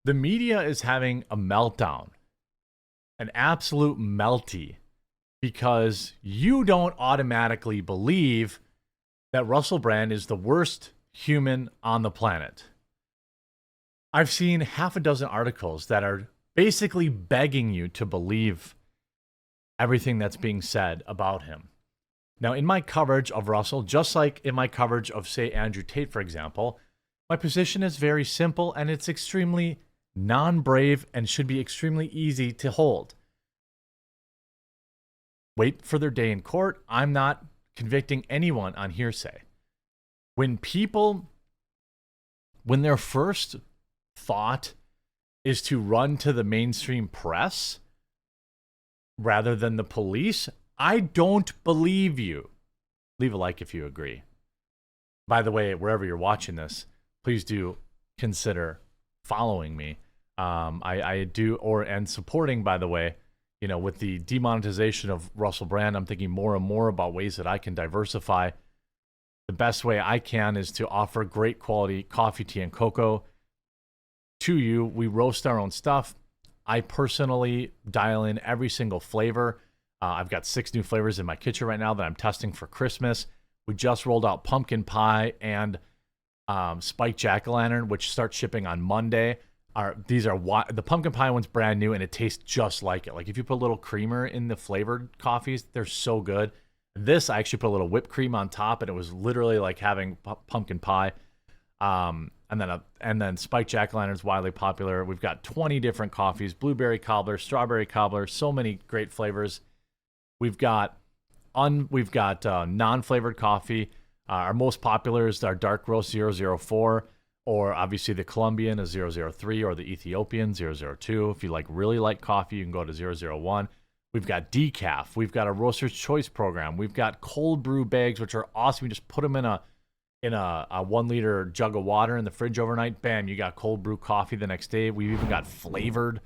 The media is having a meltdown, an absolute melty, because you don't automatically believe that Russell Brand is the worst human on the planet. I've seen half a dozen articles that are basically begging you to believe everything that's being said about him. Now, in my coverage of Russell, just like in my coverage of, say, Andrew Tate, for example, my position is very simple and it's extremely non-brave and should be extremely easy to hold. Wait for their day in court. I'm not convicting anyone on hearsay. When their first thought is to run to the mainstream press rather than the police, I don't believe you. Leave a like if you agree. By the way, wherever you're watching this, please do consider following me. I do, and supporting, by the way, with the demonetization of Russell Brand, I'm thinking more and more about ways that I can diversify. The best way I can is to offer great quality coffee, tea, and cocoa to you. We roast our own stuff. I personally dial in every single flavor. I've got 6 new flavors in my kitchen right now that I'm testing for Christmas. We just rolled out pumpkin pie and spiked jack-o'-lantern, which starts shipping on Monday. The pumpkin pie one's brand new and it tastes just like it. Like if you put a little creamer in the flavored coffees, they're so good. This, I actually put a little whipped cream on top and it was literally like having pumpkin pie. And then spiked jack-o'-lantern's widely popular. We've got 20 different coffees: blueberry cobbler, strawberry cobbler, so many great flavors. We've got non-flavored coffee. Our most popular is our dark roast 004, or obviously the Colombian is 003, or the Ethiopian 002. If you really like coffee, you can go to 001. We've got decaf. We've got a roaster's choice program. We've got cold brew bags, which are awesome. You just put them in a 1 liter jug of water in the fridge overnight. Bam, you got cold brew coffee the next day. We've even got flavored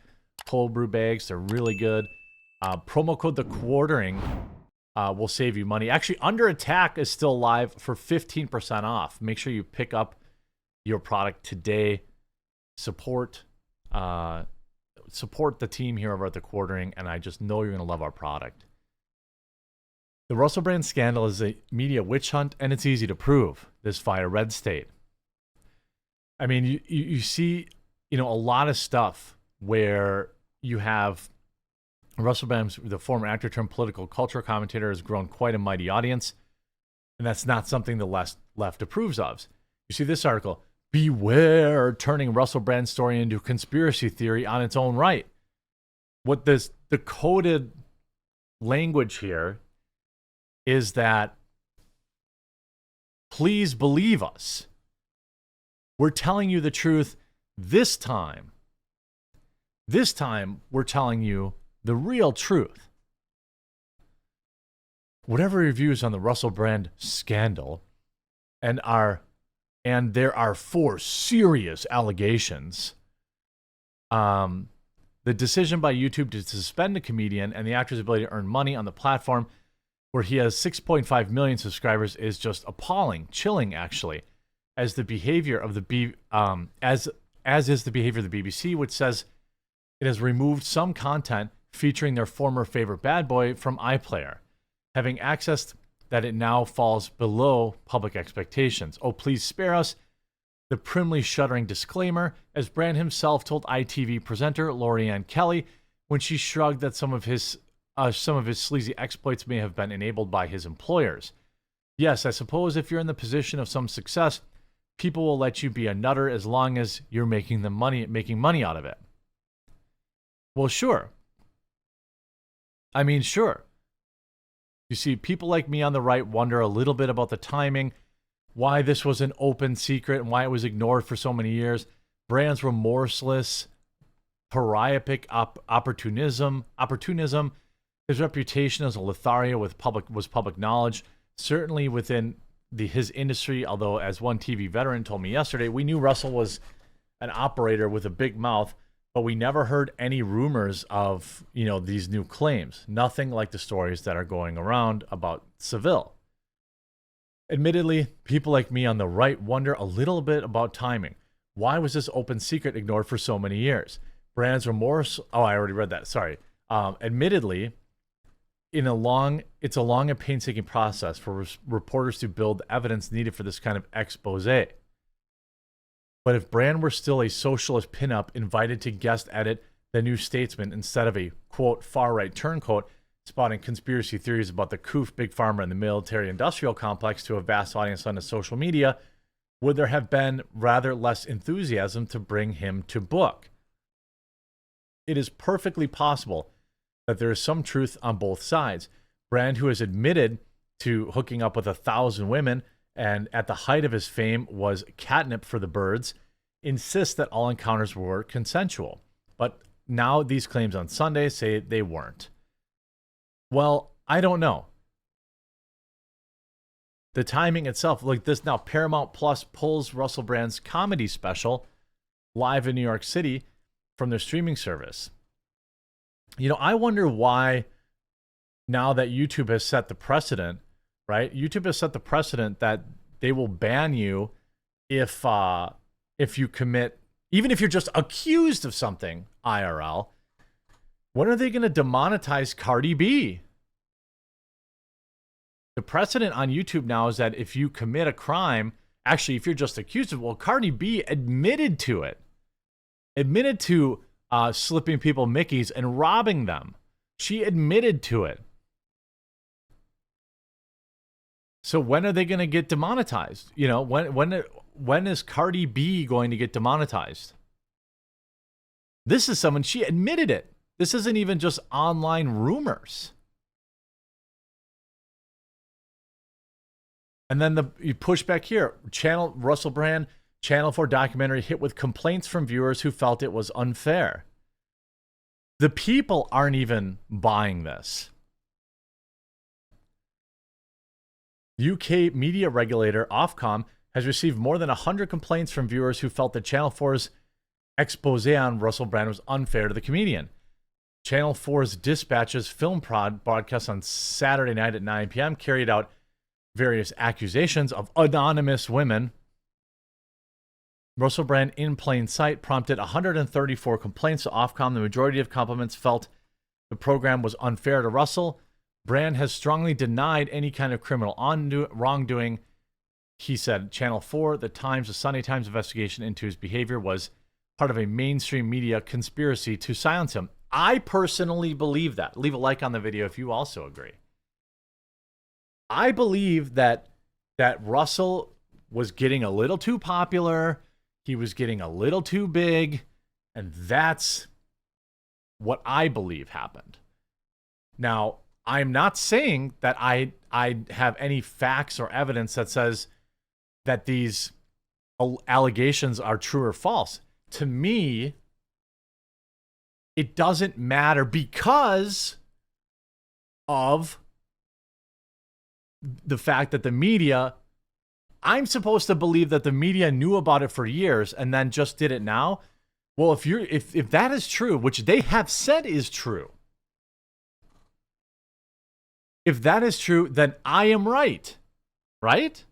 cold brew bags. They're really good. Promo code The Quartering will save you money. Actually, Under Attack is still live for 15% off. Make sure you pick up your product today. Support the team here over at The Quartering, and I just know you're going to love our product. The Russell Brand scandal is a media witch hunt, and it's easy to prove this via Red State. I mean, you see, a lot of stuff where you have Russell Brand, the former actor turned political culture commentator, has grown quite a mighty audience, and that's not something the left approves of. You see this article: beware turning Russell Brand's story into a conspiracy theory on its own right. What this decoded language here is that, please believe us. We're telling you the truth this time. This time, we're telling you the real truth. Whatever your views on the Russell Brand scandal, and there are 4 serious allegations. The decision by YouTube to suspend the comedian and the actor's ability to earn money on the platform, where he has 6.5 million subscribers, is just appalling, chilling actually, as the behavior of the as is the behavior of the BBC, which says it has removed some content featuring their former favorite bad boy from iPlayer, having accessed that it now falls below public expectations. Oh, please spare us the primly shuddering disclaimer, as Brand himself told ITV presenter Lorianne Kelly when she shrugged that some of his sleazy exploits may have been enabled by his employers. Yes, I suppose if you're in the position of some success, people will let you be a nutter as long as you're making money out of it. Well, sure. I mean, sure. You see, people like me on the right wonder a little bit about the timing, why this was an open secret and why it was ignored for so many years. Brand's remorseless, pariahic opportunism, his reputation as a Lothario was public knowledge, certainly within his industry, although as one TV veteran told me yesterday, we knew Russell was an operator with a big mouth, but we never heard any rumors of, these new claims. Nothing like the stories that are going around about Seville. Admittedly, people like me on the right wonder a little bit about timing. Why was this open secret ignored for so many years? Brand's remorse. Oh, I already read that. Sorry. Admittedly, it's a long and painstaking process for reporters to build the evidence needed for this kind of expose. But if Brand were still a socialist pinup invited to guest edit The New Statesman instead of a, quote, far-right turncoat spouting conspiracy theories about the COOF, Big Pharma, and the military-industrial complex to a vast audience on the social media, would there have been rather less enthusiasm to bring him to book? It is perfectly possible that there is some truth on both sides. Brand, who has admitted to hooking up with 1,000 women and at the height of his fame was catnip for the birds, insists that all encounters were consensual. But now these claims on Sunday say they weren't. Well, I don't know. The timing itself, like this now, Paramount Plus pulls Russell Brand's comedy special live in New York City from their streaming service. You know, I wonder why, now that YouTube has set the precedent, right? YouTube has set the precedent that they will ban you if you commit, even if you're just accused of something IRL. When are they going to demonetize Cardi B? The precedent on YouTube now is that if you commit a crime, actually, if you're just accused of, well, Cardi B admitted to it. Admitted to slipping people Mickeys and robbing them. She admitted to it. So when are they going to get demonetized? You know, when is Cardi B going to get demonetized? This is someone, she admitted it. This isn't even just online rumors. And then you push back here. Russell Brand, Channel 4 documentary hit with complaints from viewers who felt it was unfair. The people aren't even buying this. UK media regulator Ofcom has received more than 100 complaints from viewers who felt that Channel 4's expose on Russell Brand was unfair to the comedian. Channel 4's Dispatches film broadcast on Saturday night at 9 p.m. carried out various accusations of anonymous women. Russell Brand in plain sight prompted 134 complaints to Ofcom. The majority of compliments felt the program was unfair to Russell. Brand has strongly denied any kind of criminal wrongdoing. He said Channel 4, the Sunday Times investigation into his behavior was part of a mainstream media conspiracy to silence him. I personally believe that. Leave a like on the video if you also agree. I believe that Russell was getting a little too popular. He was getting a little too big. And that's what I believe happened. Now, I'm not saying that I have any facts or evidence that says that these allegations are true or false. To me, it doesn't matter because of the fact that the media, I'm supposed to believe that the media knew about it for years and then just did it now. Well, if that is true, which they have said is true, if that is true, then I am right, right?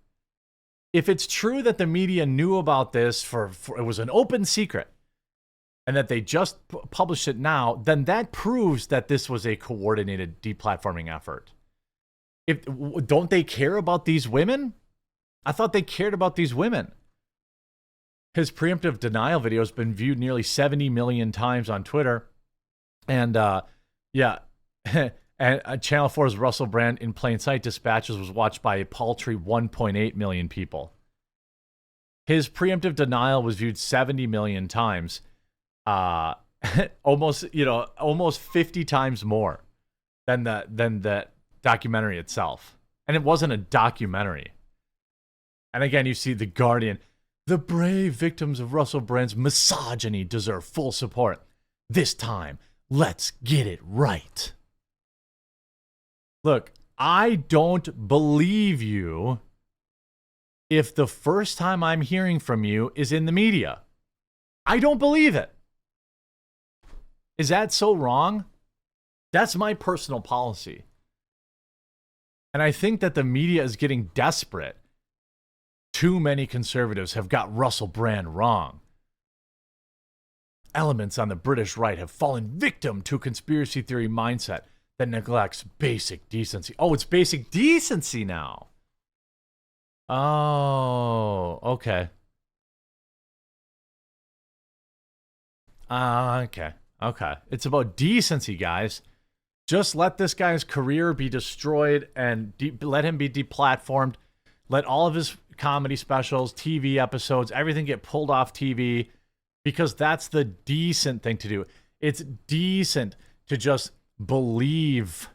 If it's true that the media knew about this for it was an open secret and that they just published it now, then that proves that this was a coordinated deplatforming effort. Don't they care about these women? I thought they cared about these women. His preemptive denial video has been viewed nearly 70 million times on Twitter. And yeah, and Channel 4's Russell Brand in plain sight dispatches was watched by a paltry 1.8 million people. His preemptive denial was viewed 70 million times. Almost 50 times more than the documentary itself. And it wasn't a documentary. And again, you see The Guardian. The brave victims of Russell Brand's misogyny deserve full support. This time, let's get it right. Look, I don't believe you if the first time I'm hearing from you is in the media. I don't believe it. Is that so wrong? That's my personal policy. And I think that the media is getting desperate. Too many conservatives have got Russell Brand wrong. elements on the British right have fallen victim to a conspiracy theory mindset that neglects basic decency. Oh, it's basic decency now. Oh, okay. Okay. It's about decency, guys. Just let this guy's career be destroyed and let him be deplatformed. Let all of his comedy specials, TV episodes, everything get pulled off TV, because that's the decent thing to do. It's decent to just believe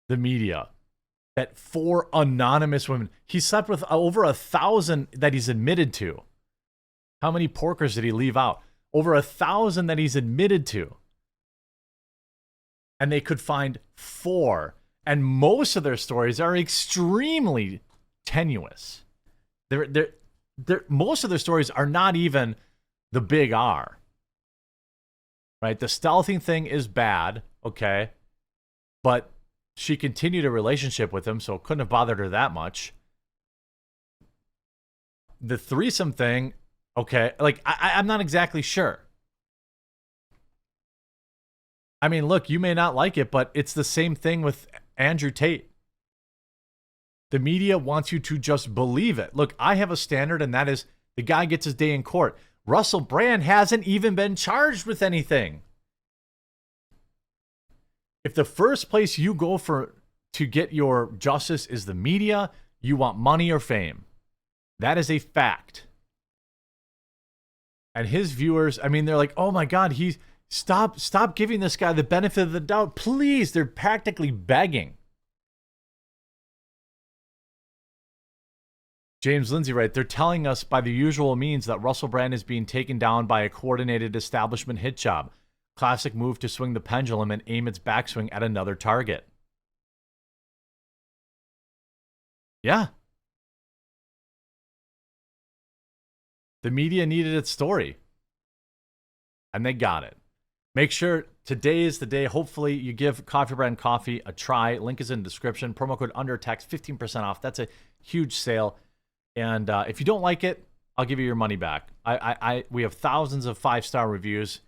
the media that 4 anonymous women, he slept with over 1,000 that he's admitted to. How many porkers did he leave out? Over 1,000 that he's admitted to. And they could find 4. And most of their stories are extremely tenuous. Most of their stories are not even the big R. Right? The stealthing thing is bad, okay? But she continued a relationship with him, so it couldn't have bothered her that much. The threesome thing, okay, like, I'm not exactly sure. I mean, look, you may not like it, but it's the same thing with Andrew Tate. The media wants you to just believe it. Look, I have a standard, and that is the guy gets his day in court. Russell Brand hasn't even been charged with anything. If the first place you go for to get your justice is the media, you want money or fame. That is a fact. And his viewers, I mean, they're like, oh my God, stop giving this guy the benefit of the doubt. Please, they're practically begging. James Lindsay, right? They're telling us by the usual means that Russell Brand is being taken down by a coordinated establishment hit job. Classic move to swing the pendulum and aim its backswing at another target. Yeah. The media needed its story. And they got it. Make sure today is the day. Hopefully you give Coffee Brand Coffee a try. Link is in the description. Promo code UNDERTEXT, 15% off. That's a huge sale. And if you don't like it, I'll give you your money back. We have thousands of 5-star reviews.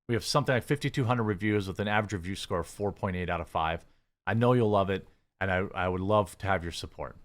We have something like 5,200 reviews with an average review score of 4.8 out of 5. I know you'll love it, and I would love to have your support.